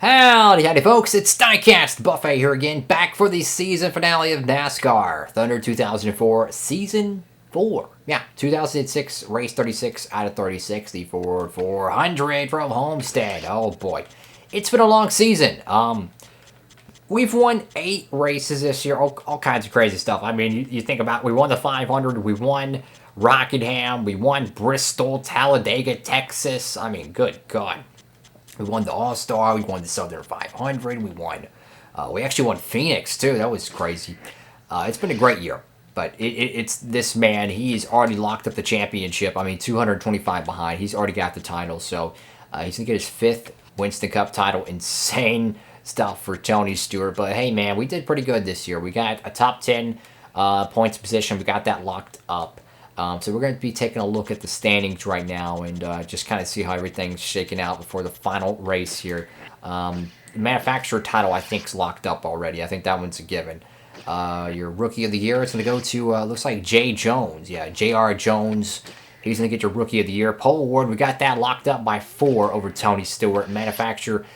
Howdy folks, it's DIECAST Buffet here again, back for the season finale of NASCAR Thunder 2004 Season 4. Yeah, 2006 race 36 out of 36, the Ford 400 from Homestead. Oh boy, it's been a long season. We've won 8 races this year, all kinds of crazy stuff. I mean, you think about, we won the 500, we won Rockingham, we won Bristol, Talladega, Texas. I mean, good God. We won the All-Star, we won the Southern 500, we actually won Phoenix, too. That was crazy. It's been a great year, but it's this man. He's already locked up the championship. I mean, 225 behind. He's already got the title, so he's going to get his 5th Winston Cup title. Insane stuff for Tony Stewart, but hey, man, we did pretty good this year. We got a top 10 points position. We got that locked up. So we're going to be taking a look at the standings right now and just kind of see how everything's shaking out before the final race here. Manufacturer title, I think, is locked up already. I think that one's a given. Your Rookie of the Year is going to go to, looks like Jay Jones. Yeah, J.R. Jones. He's going to get your Rookie of the Year. Pole Award, we got that locked up by 4 over Tony Stewart. Manufacturer,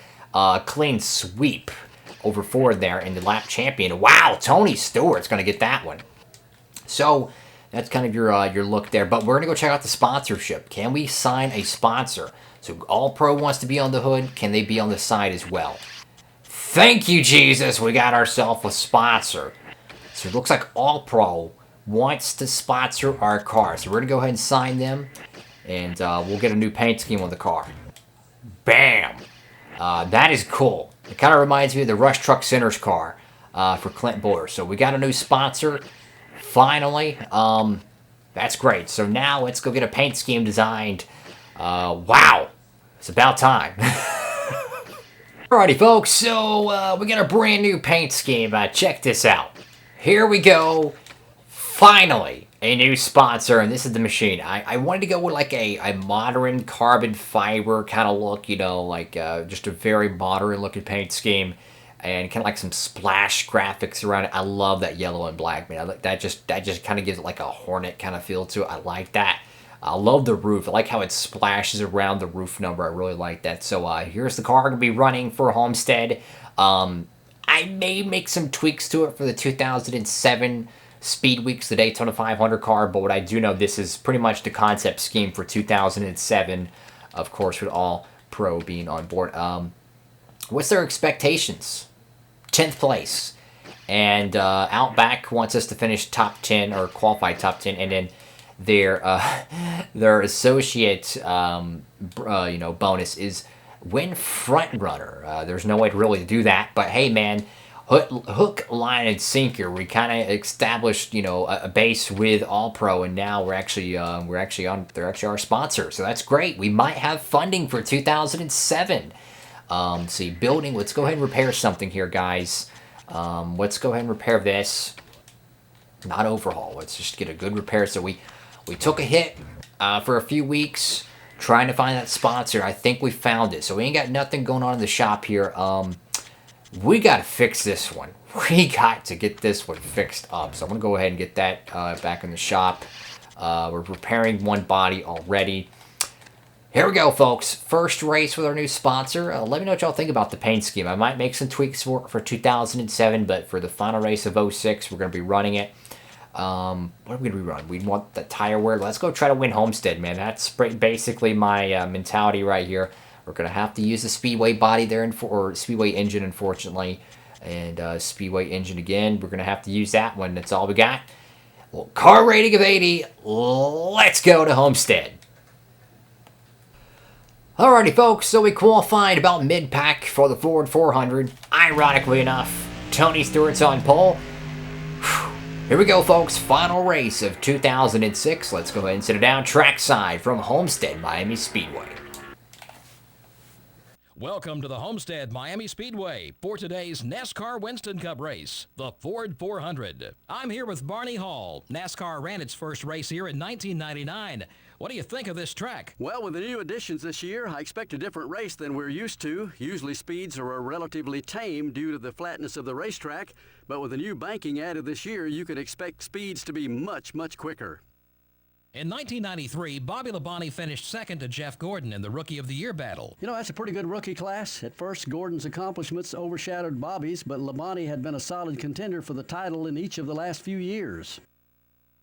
clean sweep over Ford there in the lap champion. Wow, Tony Stewart's going to get that one. So that's kind of your look there. But we're going to go check out the sponsorship. Can we sign a sponsor? So All Pro wants to be on the hood. Can they be on the side as well? Thank you, Jesus. We got ourselves a sponsor. So it looks like All Pro wants to sponsor our car. So we're going to go ahead and sign them. And we'll get a new paint scheme on the car. Bam. That is cool. It kind of reminds me of the Rush Truck Center's car for Clint Boyer. So we got a new sponsor. Finally, that's great. So now let's go get a paint scheme designed. Wow, it's about time. Alrighty, folks, so we got a brand new paint scheme. Check this out. Here we go. Finally, a new sponsor, and this is the machine. I wanted to go with like a modern carbon fiber kind of look, you know, like just a very modern looking paint scheme. And kind of like some splash graphics around it. I love that yellow and black, man. That just kind of gives it like a Hornet kind of feel to it. I like that. I love the roof. I like how it splashes around the roof number. I really like that. So here's the car going to be running for Homestead. I may make some tweaks to it for the 2007 Speed Weeks, the Daytona 500 car. But what I do know, this is pretty much the concept scheme for 2007. Of course, with All Pro being on board. What's their expectations? 10th place. And Outback wants us to finish top 10 or qualified top 10. And then their associate bonus is win front runner. There's no way to really do that. But hey, man, hook, line, and sinker. We kind of established, a base with All Pro, and now they're actually our sponsor. So that's great. We might have funding for 2007. See, building, let's go ahead and repair something here, guys. Let's go ahead and repair this. Not overhaul. Let's just get a good repair. So we took a hit for a few weeks trying to find that sponsor. I think we found it. So we ain't got nothing going on in the shop here. We got to fix this one. We got to get this one fixed up. So I'm going to go ahead and get that back in the shop. We're repairing one body already. Here we go, folks. First race with our new sponsor. Let me know what y'all think about the paint scheme. I might make some tweaks for 2007, but for the final race of 06, we're going to be running it. What are we going to be running? We want the tire wear. Let's go try to win Homestead, man. That's basically my mentality right here. We're going to have to use the Speedway body there, or Speedway engine, unfortunately. And Speedway engine again. We're going to have to use that one. That's all we got. Well, car rating of 80. Let's go to Homestead. Alrighty, folks, so we qualified about mid-pack for the Ford 400. Ironically enough, Tony Stewart's on pole. Here we go, folks. Final race of 2006. Let's go ahead and sit it down trackside from Homestead, Miami Speedway. Welcome to the Homestead Miami Speedway for today's NASCAR Winston Cup race, the Ford 400. I'm here with Barney Hall. NASCAR ran its first race here in 1999. What do you think of this track? Well, with the new additions this year, I expect a different race than we're used to. Usually speeds are relatively tame due to the flatness of the racetrack, but with the new banking added this year, you can expect speeds to be much, much quicker. In 1993, Bobby Labonte finished second to Jeff Gordon in the Rookie of the Year battle. You know, that's a pretty good rookie class. At first, Gordon's accomplishments overshadowed Bobby's, but Labonte had been a solid contender for the title in each of the last few years.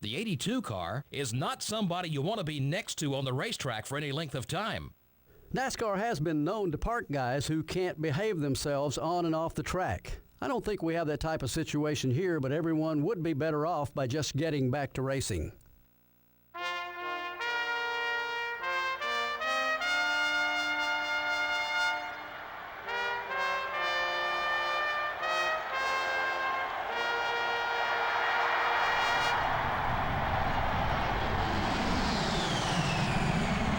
The 82 car is not somebody you want to be next to on the racetrack for any length of time. NASCAR has been known to park guys who can't behave themselves on and off the track. I don't think we have that type of situation here, but everyone would be better off by just getting back to racing.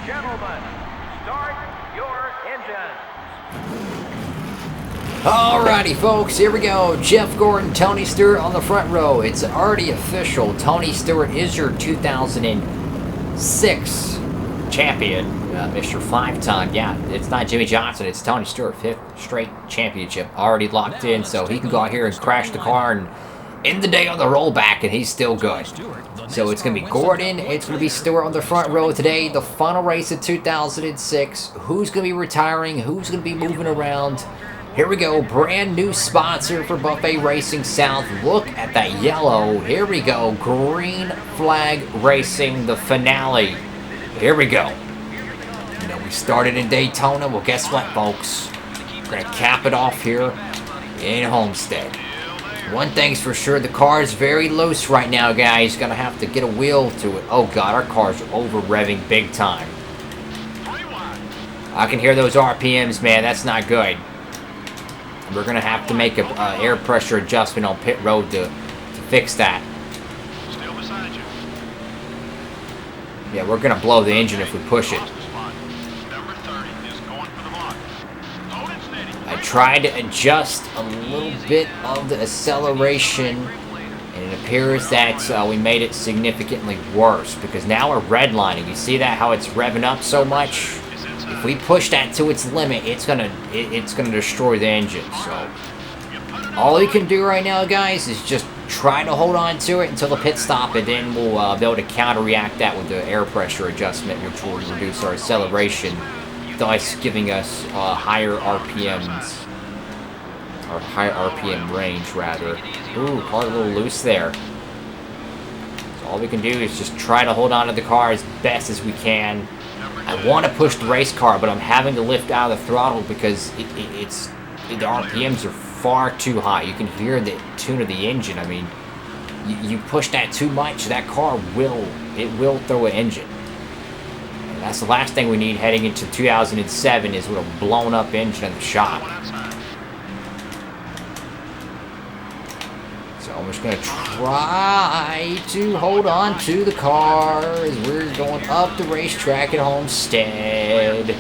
Gentlemen, start your engines. Alrighty, folks, here we go. Jeff Gordon, Tony Stewart on the front row. It's already official. Tony Stewart is your 2006 champion, Mr. Five-time. Yeah, it's not Jimmy Johnson, it's Tony Stewart, 5th straight championship already locked in, so he can go out here and crash the car and end the day on the rollback, and he's still good. So it's going to be Gordon, it's going to be Stewart on the front row today. The final race of 2006. Who's going to be retiring? Who's going to be moving around? Here we go. Brand new sponsor for Buffet Racing South. Look at that yellow. Here we go. Green Flag Racing, the finale. Here we go. You know, we started in Daytona. Well, guess what, folks? We're going to cap it off here in Homestead. One thing's for sure, the car is very loose right now, guys. Gonna have to get a wheel to it. Oh god, our car's over revving big time. I can hear those RPMs, man. That's not good. We're gonna have to make a air pressure adjustment on pit road to fix that. Yeah, we're gonna blow the engine if we push it. I tried to adjust a little bit of the acceleration, and it appears that we made it significantly worse, because now we're redlining. You see that, how it's revving up so much? If we push that to its limit, it's gonna destroy the engine. So all we can do right now, guys, is just try to hold on to it until the pit stop, and then we'll be able to counter-react that with the air pressure adjustment, which will reduce our acceleration, thus giving us higher RPMs, or higher RPM range, rather. Ooh, car a little loose there. So all we can do is just try to hold on to the car as best as we can. I want to push the race car, but I'm having to lift out of the throttle because the RPMs are far too high. You can hear the tune of the engine. I mean, you push that too much, that car will throw an engine. And that's the last thing we need heading into 2007 is with a blown up engine in the shop. So I'm just going to try to hold on to the car as we're going up the racetrack at Homestead.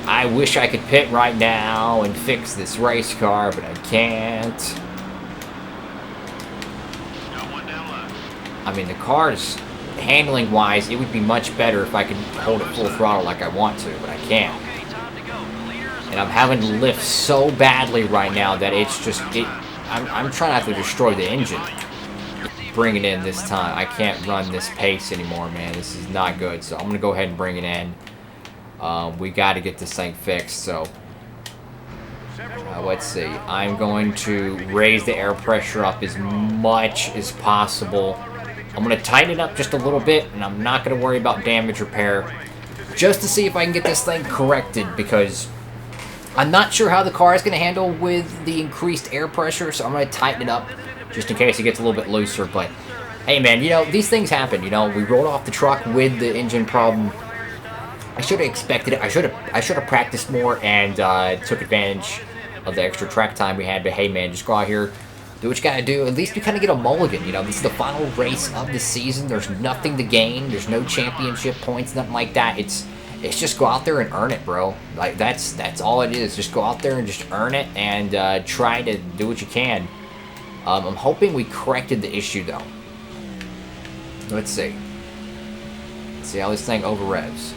I wish I could pit right now and fix this race car, but I can't. I mean, the car's handling wise, it would be much better if I could hold it full throttle like I want to, but I can't. And I'm having to lift so badly right now that it's just, I'm trying not to destroy the engine. Bring it in this time. I can't run this pace anymore, man. This is not good, so I'm going to go ahead and bring it in. We got to get this thing fixed, so let's see. I'm going to raise the air pressure up as much as possible. I'm going to tighten it up just a little bit, and I'm not going to worry about damage repair, just to see if I can get this thing corrected, because I'm not sure how the car is going to handle with the increased air pressure, so I'm going to tighten it up just in case it gets a little bit looser. But hey, man, you know, these things happen. You know, we rolled off the truck with the engine problem. I should have expected it. I should have practiced more and took advantage of the extra track time we had. But hey, man, just go out here, do what you gotta do. At least we kind of get a mulligan. You know, this is the final race of the season. There's nothing to gain. There's no championship points, nothing like that. It's just go out there and earn it, bro. Like that's all it is. Just go out there and just earn it and try to do what you can. I'm hoping we corrected the issue though. Let's see. Let's see how this thing over revs.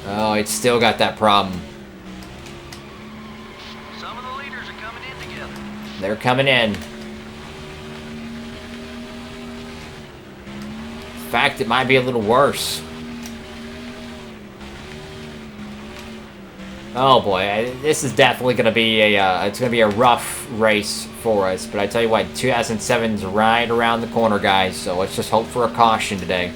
Oh, it's still got that problem. Some of the leaders are coming in together. They're coming in. fact, it might be a little worse. Oh boy, this is definitely going to be a rough race for us. But I tell you what, 2007's right around the corner, guys. So let's just hope for a caution today.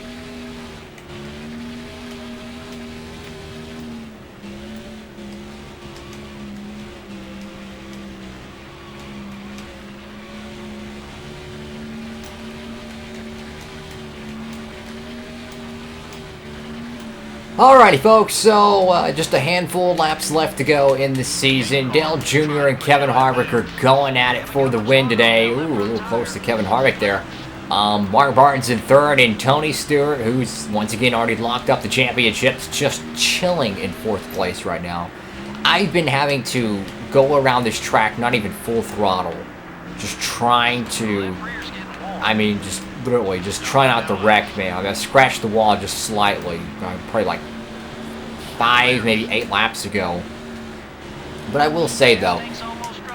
Alrighty, folks, so just a handful of laps left to go in the season. Dale Jr. and Kevin Harvick are going at it for the win today. Ooh, a little close to Kevin Harvick there. Mark Barton's in third, and Tony Stewart, who's once again already locked up the championships, just chilling in fourth place right now. I've been having to go around this track, not even full throttle, just trying to, just literally just try not to wreck, man. I got to scratch the wall just slightly, probably like 5, maybe 8 laps ago. But I will say though,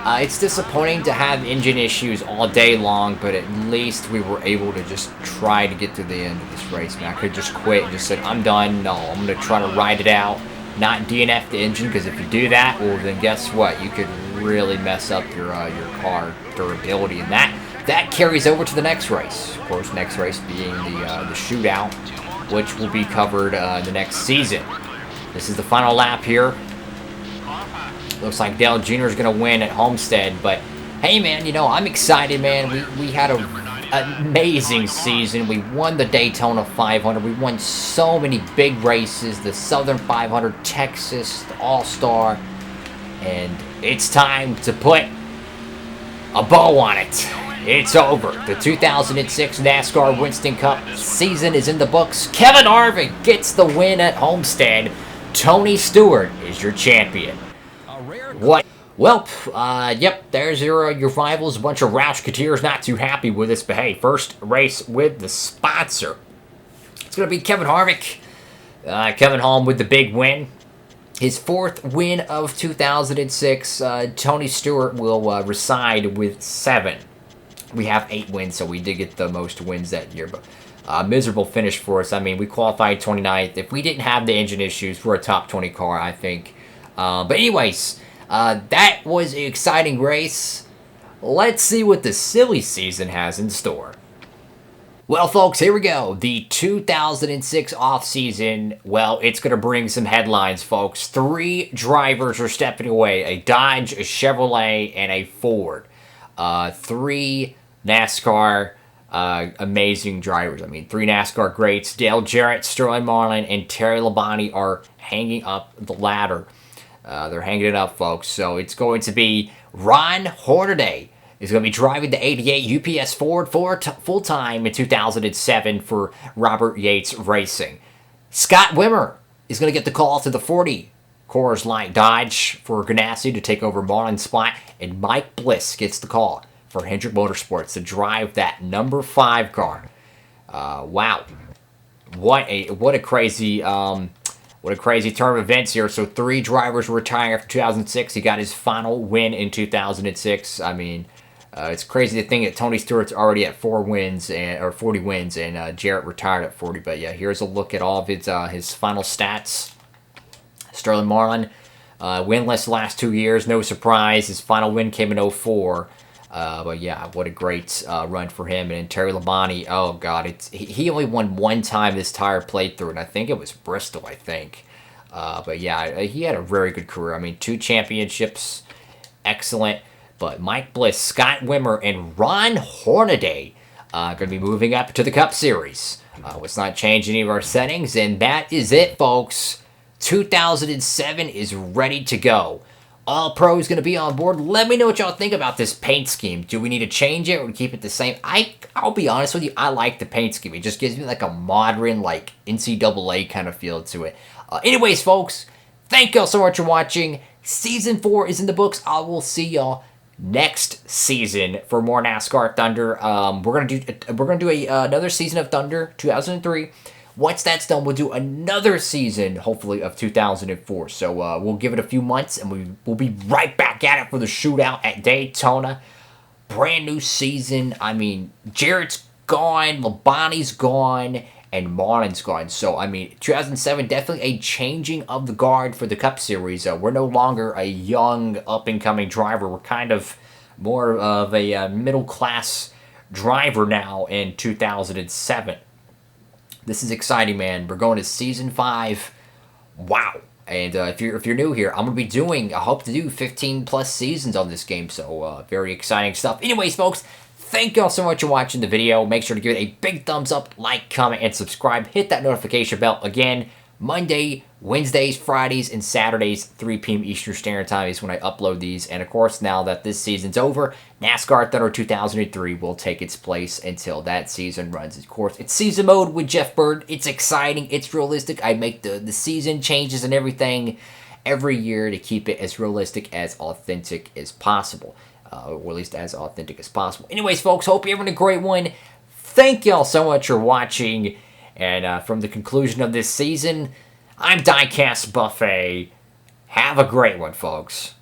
it's disappointing to have engine issues all day long, but at least we were able to just try to get to the end of this race, man. I could just quit and just said, I'm done. No, I'm going to try to ride it out, not DNF the engine, because if you do that, well, then guess what? You could really mess up your car durability, and that carries over to the next race. Of course, next race being the shootout, which will be covered the next season. This is the final lap here. Looks like Dale Jr. is going to win at Homestead, but hey, man, I'm excited, man. We had an amazing season. We won the Daytona 500. We won so many big races, the Southern 500, Texas, the All-Star, and it's time to put a bow on it. It's over. The 2006 NASCAR Winston Cup season is in the books. Kevin Harvick gets the win at Homestead. Tony Stewart is your champion. What? Well, yep, there's your rivals. A bunch of Roush-Coutiers not too happy with us, but hey, first race with the sponsor. It's going to be Kevin Harvick. Kevin home with the big win. His 4th win of 2006. Tony Stewart will reside with 7. We have 8 wins, so we did get the most wins that year, but miserable finish for us. We qualified 29th. If we didn't have the engine issues, we're a top 20 car, I think. But anyways, that was an exciting race. Let's see what the silly season has in store. Well, folks, here we go. The 2006 offseason, well, it's going to bring some headlines, folks. 3 drivers are stepping away. A Dodge, a Chevrolet, and a Ford. 3 NASCAR amazing drivers. 3 NASCAR greats. Dale Jarrett, Sterling Marlin, and Terry Labonte are hanging up the ladder. They're hanging it up, folks. So it's going to be Ron Hornaday is going to be driving the 88 UPS Ford full-time in 2007 for Robert Yates Racing. Scott Wimmer is going to get the call to the 40 Coors Light Dodge for Ganassi to take over Marlin's spot. And Mike Bliss gets the call for Hendrick Motorsports to drive that number 5 car. Wow. What a crazy turn of events here. So 3 drivers were retiring after 2006. He got his final win in 2006. It's crazy to think that Tony Stewart's already at 40 wins, and Jarrett retired at 40. But yeah, here's a look at all of his final stats. Sterling Marlin, winless the last 2 years, no surprise. His final win came in 2004. But yeah, what a great run for him. And Terry Labonte, oh god, he only won 1 time this entire playthrough, and I think it was Bristol, But yeah, he had a very good career. 2 championships, excellent. But Mike Bliss, Scott Wimmer, and Ron Hornaday going to be moving up to the Cup Series. Let's not change any of our settings, and that is it, folks. 2007 is ready to go. All pros going to be on board. Let me know what y'all think about this paint scheme. Do we need to change it or keep it the same? I'll be honest with you, I like the paint scheme. It just gives me like a modern, like NCAA kind of feel to it. Anyways, folks, thank y'all so much for watching. Season 4 is in the books. I will see y'all next season for more NASCAR Thunder. We're gonna do another season of Thunder 2003. Once that's done, we'll do another season, hopefully, of 2004. So we'll give it a few months, and we'll be right back at it for the shootout at Daytona. Brand new season. Jarrett's gone, Labonte's gone, and Martin's guard. So, I mean, 2007, definitely a changing of the guard for the Cup Series. We're no longer a young, up-and-coming driver. We're kind of more of a middle-class driver now in 2007. This is exciting, man. We're going to Season 5. Wow. And if you're new here, I'm going to be doing, I hope to do 15-plus seasons on this game. So, very exciting stuff. Anyways, folks, thank y'all so much for watching the video. Make sure to give it a big thumbs up, like, comment, and subscribe. Hit that notification bell. Again, Monday, Wednesdays, Fridays, and Saturdays, 3 p.m. Eastern Standard Time is when I upload these. And, of course, now that this season's over, NASCAR Thunder 2003 will take its place until that season runs its course. It's season mode with Jeff Bird. It's exciting. It's realistic. I make the season changes and everything every year to keep it as realistic, as authentic as possible. Or at least as authentic as possible. Anyways, folks, hope you're having a great one. Thank y'all so much for watching. And from the conclusion of this season, I'm DIECAST Buffet. Have a great one, folks.